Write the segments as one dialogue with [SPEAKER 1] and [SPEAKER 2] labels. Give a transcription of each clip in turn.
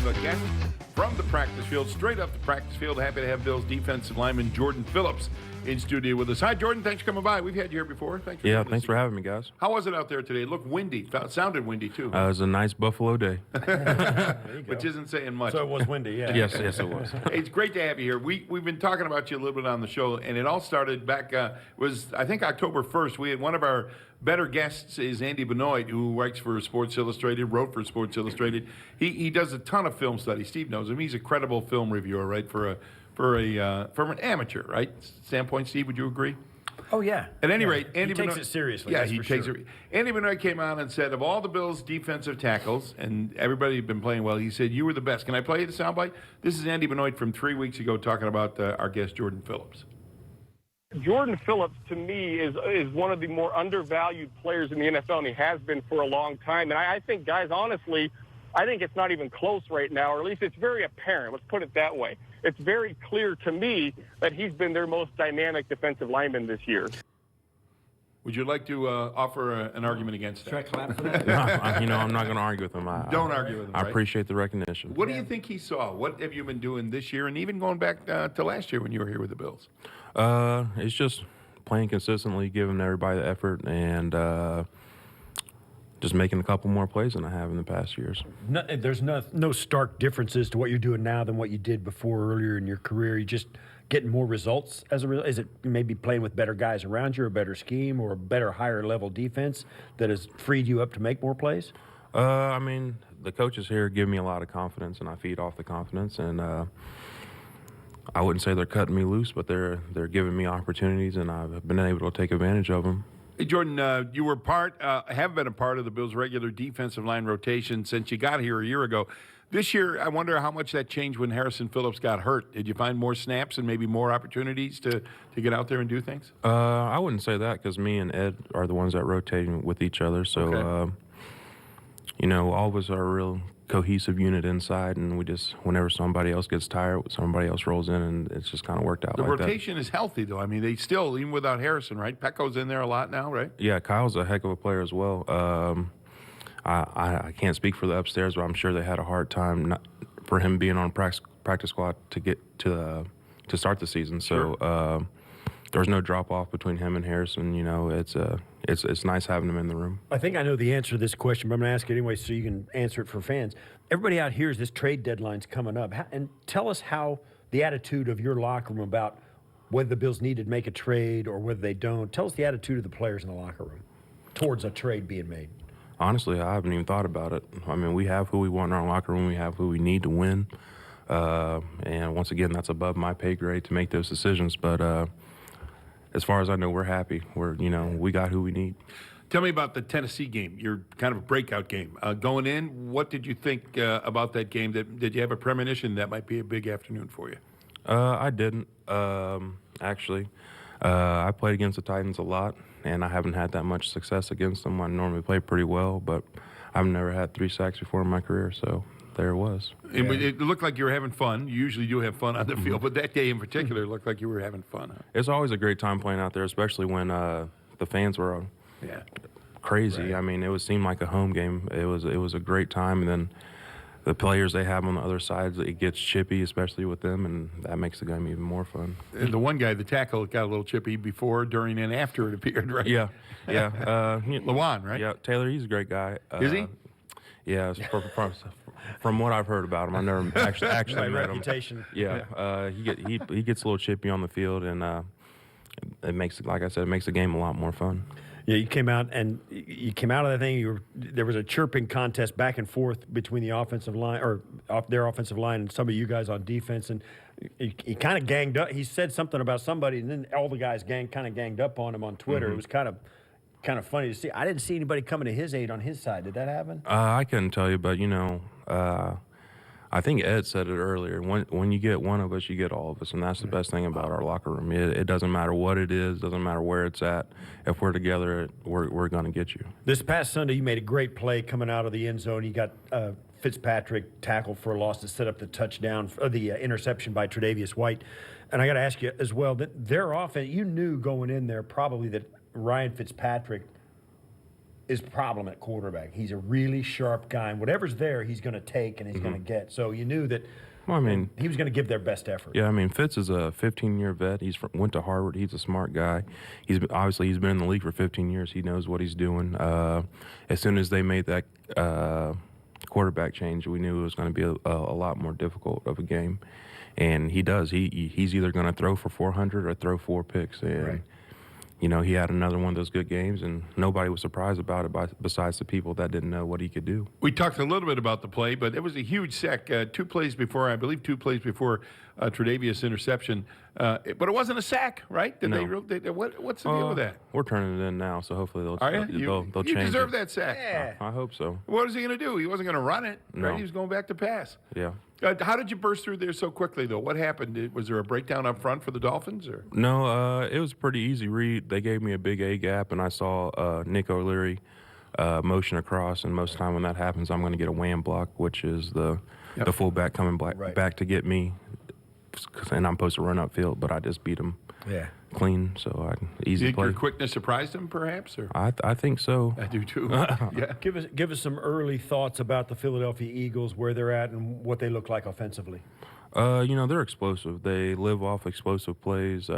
[SPEAKER 1] have a guest from the practice field, straight up the practice field. Happy to have Bills defensive lineman Jordan Phillips in studio with us. Hi, Jordan. Thanks for coming by. We've had you here before. Thanks for
[SPEAKER 2] thanks for having me, guys.
[SPEAKER 1] How was it out there today? It looked windy. It sounded windy, too.
[SPEAKER 2] It was a nice Buffalo day.
[SPEAKER 1] Which isn't saying much.
[SPEAKER 3] So it was windy, yeah.
[SPEAKER 2] Yes, it was.
[SPEAKER 1] Hey, it's great to have you here. We've been talking about you a little bit on the show, and it all started back, I think, October 1st. We had one of our better guests is Andy Benoit, who writes for Sports Illustrated, wrote for Sports Illustrated. He does a ton of film studies. Steve knows him. He's a credible film reviewer, right, from an amateur, right, standpoint. Steve, would you agree?
[SPEAKER 3] Oh, yeah.
[SPEAKER 1] At any rate, Andy
[SPEAKER 3] He takes
[SPEAKER 1] Benoit,
[SPEAKER 3] it seriously.
[SPEAKER 1] Yeah, he takes it. Andy Benoit came on and said, of all the Bills' defensive tackles, and everybody had been playing well, he said, you were the best. Can I play you the soundbite? This is Andy Benoit from 3 weeks ago talking about our guest, Jordan Phillips.
[SPEAKER 4] Jordan Phillips, to me, is one of the more undervalued players in the NFL, and he has been for a long time. And I think, guys, honestly, I think it's not even close right now, or at least it's very apparent. Let's put it that way. It's very clear to me that he's been their most dynamic defensive lineman this year.
[SPEAKER 1] Would you like to offer an argument against that?
[SPEAKER 3] Should I clap for that?
[SPEAKER 2] No, I'm not going to argue with him.
[SPEAKER 1] Don't argue with him,
[SPEAKER 2] I
[SPEAKER 1] right?
[SPEAKER 2] appreciate the recognition.
[SPEAKER 1] What do you think he saw? What have you been doing this year, and even going back to last year when you were here with the Bills?
[SPEAKER 2] It's just playing consistently, giving everybody the effort, and just making a couple more plays than I have in the past years.
[SPEAKER 3] There's no stark differences to what you're doing now than what you did before earlier in your career. You just getting more results as a result. Is it maybe playing with better guys around you, or a better scheme, or a better higher level defense that has freed you up to make more plays?
[SPEAKER 2] I mean, the coaches here give me a lot of confidence, and I feed off the confidence, and I wouldn't say they're cutting me loose, but they're giving me opportunities, and I've been able to take advantage of them.
[SPEAKER 1] Hey, Jordan, you were have been a part of the Bills' regular defensive line rotation since you got here a year ago. This year, I wonder how much that changed when Harrison Phillips got hurt. Did you find more snaps and maybe more opportunities to get out there and do things?
[SPEAKER 2] I wouldn't say that, because me and Ed are the ones that rotate with each other. So,
[SPEAKER 1] okay.
[SPEAKER 2] All of us are a real cohesive unit inside, and we just, whenever somebody else gets tired, somebody else rolls in, and it's just kind of worked out
[SPEAKER 1] the
[SPEAKER 2] like that.
[SPEAKER 1] The rotation is healthy, though. I mean, they still, even without Harrison, right? Pecco's in there a lot now, right?
[SPEAKER 2] Yeah, Kyle's a heck of a player as well. I can't speak for the upstairs, but I'm sure they had a hard time for him being on practice squad to get to start the season. So
[SPEAKER 1] Sure.
[SPEAKER 2] There's no drop off between him and Harrison. It's nice having him in the room.
[SPEAKER 3] I think I know the answer to this question, but I'm going to ask it anyway so you can answer it for fans. Everybody out here, this trade deadline's coming up. And tell us how the attitude of your locker room about whether the Bills need to make a trade or whether they don't. Tell us the attitude of the players in the locker room towards a trade being made.
[SPEAKER 2] Honestly, I haven't even thought about it. I mean, we have who we want in our locker room. We have who we need to win. And once again, that's above my pay grade to make those decisions. But as far as I know, we're happy. We got who we need.
[SPEAKER 1] Tell me about the Tennessee game, your kind of a breakout game. Going in, what did you think about that game? Did you have a premonition that might be a big afternoon for you?
[SPEAKER 2] I didn't, actually. I played against the Titans a lot, and I haven't had that much success against them. I normally play pretty well, but I've never had 3 sacks before in my career, so there it was.
[SPEAKER 1] It looked like you were having fun. You usually do have fun on the field, but that day in particular looked like you were having fun. Huh?
[SPEAKER 2] It's always a great time playing out there, especially when the fans were crazy.
[SPEAKER 1] Right.
[SPEAKER 2] I mean, it seemed like a home game. It was a great time, and then the players they have on the other side, it gets chippy, especially with them, and that makes the game even more fun.
[SPEAKER 1] And the one guy, the tackle, got a little chippy before, during, and after it appeared, right?
[SPEAKER 2] Yeah.
[SPEAKER 1] Lawan, right?
[SPEAKER 2] Yeah, Taylor, he's a great guy.
[SPEAKER 1] Is he?
[SPEAKER 2] Yeah, from what I've heard about him, I've never actually met him.
[SPEAKER 3] Reputation.
[SPEAKER 2] Yeah, he gets a little chippy on the field, and it makes, like I said, it makes the game a lot more fun.
[SPEAKER 3] Yeah, you came out of that thing. There was a chirping contest back and forth between the offensive line, or their offensive line, and some of you guys on defense. And he kind of ganged up. He said something about somebody, and then all the guys kind of ganged up on him on Twitter.
[SPEAKER 1] Mm-hmm.
[SPEAKER 3] It was kind of funny to see. I didn't see anybody coming to his aid on his side. Did that happen?
[SPEAKER 2] I couldn't tell you, but I think Ed said it earlier. When you get one of us, you get all of us, and that's the best thing about our locker room. It doesn't matter what it is, doesn't matter where it's at. If we're together, we're going to get you.
[SPEAKER 3] This past Sunday, you made a great play coming out of the end zone. You got Fitzpatrick tackled for a loss to set up the touchdown, the interception by Tre'Davious White. And I got to ask you as well, that their offense, you knew going in there probably that Ryan Fitzpatrick is problem at quarterback. He's a really sharp guy, and whatever's there, he's going to take and he's going to get. So you knew that.
[SPEAKER 2] Well, I mean,
[SPEAKER 3] he was going to give their best effort.
[SPEAKER 2] yeah, I mean, Fitz is a 15-year vet. Went to Harvard. He's a smart guy. He's been in the league for 15 years. He knows what he's doing. As soon as they made that quarterback change, we knew it was going to be a lot more difficult of a game. And he does. He's either going to throw for 400 or throw 4 picks. And,
[SPEAKER 3] Right.
[SPEAKER 2] you know, he had another one of those good games, and nobody was surprised about it besides the people that didn't know what he could do.
[SPEAKER 1] We talked a little bit about the play, but it was a huge sack. 2 plays before Tre'Davious interception. But it wasn't a sack, right?
[SPEAKER 2] No.
[SPEAKER 1] What's the deal with that?
[SPEAKER 2] We're turning it in now, so hopefully they'll change
[SPEAKER 1] You deserve
[SPEAKER 2] it.
[SPEAKER 1] that sack.
[SPEAKER 3] Yeah.
[SPEAKER 2] I hope so.
[SPEAKER 1] What was he going to do? He wasn't going to run it.
[SPEAKER 2] No.
[SPEAKER 1] Right? He was going back to pass.
[SPEAKER 2] Yeah.
[SPEAKER 1] How did you burst through there so quickly, though? What happened? Was there a breakdown up front for the Dolphins? Or?
[SPEAKER 2] No, it was a pretty easy read. They gave me a big A gap, and I saw Nick O'Leary motion across. And most of the time when that happens, I'm going to get a wham block, which is the fullback coming back to get me. And I'm supposed to run upfield, but I just beat him clean. So easy play.
[SPEAKER 1] Your quickness surprised him, perhaps? Or?
[SPEAKER 2] I think so.
[SPEAKER 1] I do, too. Yeah.
[SPEAKER 3] Give us some early thoughts about the Philadelphia Eagles, where they're at and what they look like offensively.
[SPEAKER 2] You know, they're explosive. They live off explosive plays.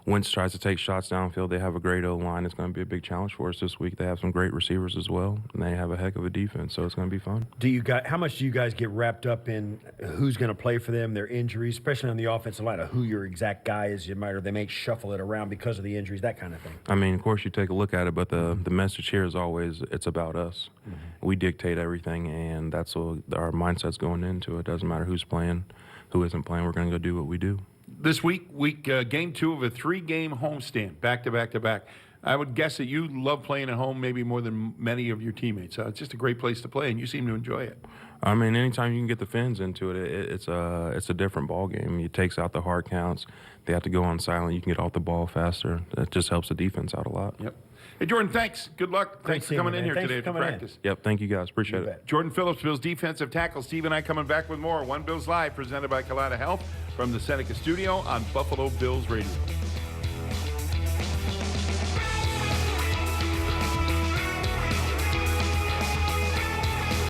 [SPEAKER 2] Wentz tries to take shots downfield. They have a great O-line. It's going to be a big challenge for us this week. They have some great receivers as well, and they have a heck of a defense, so it's going to be fun.
[SPEAKER 3] How much do you guys get wrapped up in who's going to play for them, their injuries, especially on the offensive line, of who your exact guy is? Or they may shuffle it around because of the injuries, that kind of thing.
[SPEAKER 2] I mean, of course, you take a look at it, but the message here is always it's about us. Mm-hmm. We dictate everything, and that's what our mindset's going into it. Doesn't matter who's playing, who isn't playing. We're going to go do what we do.
[SPEAKER 1] This week, game 2 of a 3-game homestand, back to back to back. I would guess that you love playing at home maybe more than many of your teammates. It's just a great place to play, and you seem to enjoy it.
[SPEAKER 2] I mean, anytime you can get the fans into it, it's a different ball game. It takes out the hard counts. They have to go on silent. You can get off the ball faster. That just helps the defense out a lot.
[SPEAKER 1] Yep. Hey, Jordan, thanks. Good luck. Thanks for coming in here today to practice.
[SPEAKER 2] Yep, thank you guys. Appreciate it.
[SPEAKER 1] Jordan Phillips, Bills defensive tackle. Steve and I coming back with more One Bills Live, presented by Kalata Health from the Seneca Studio on Buffalo Bills Radio.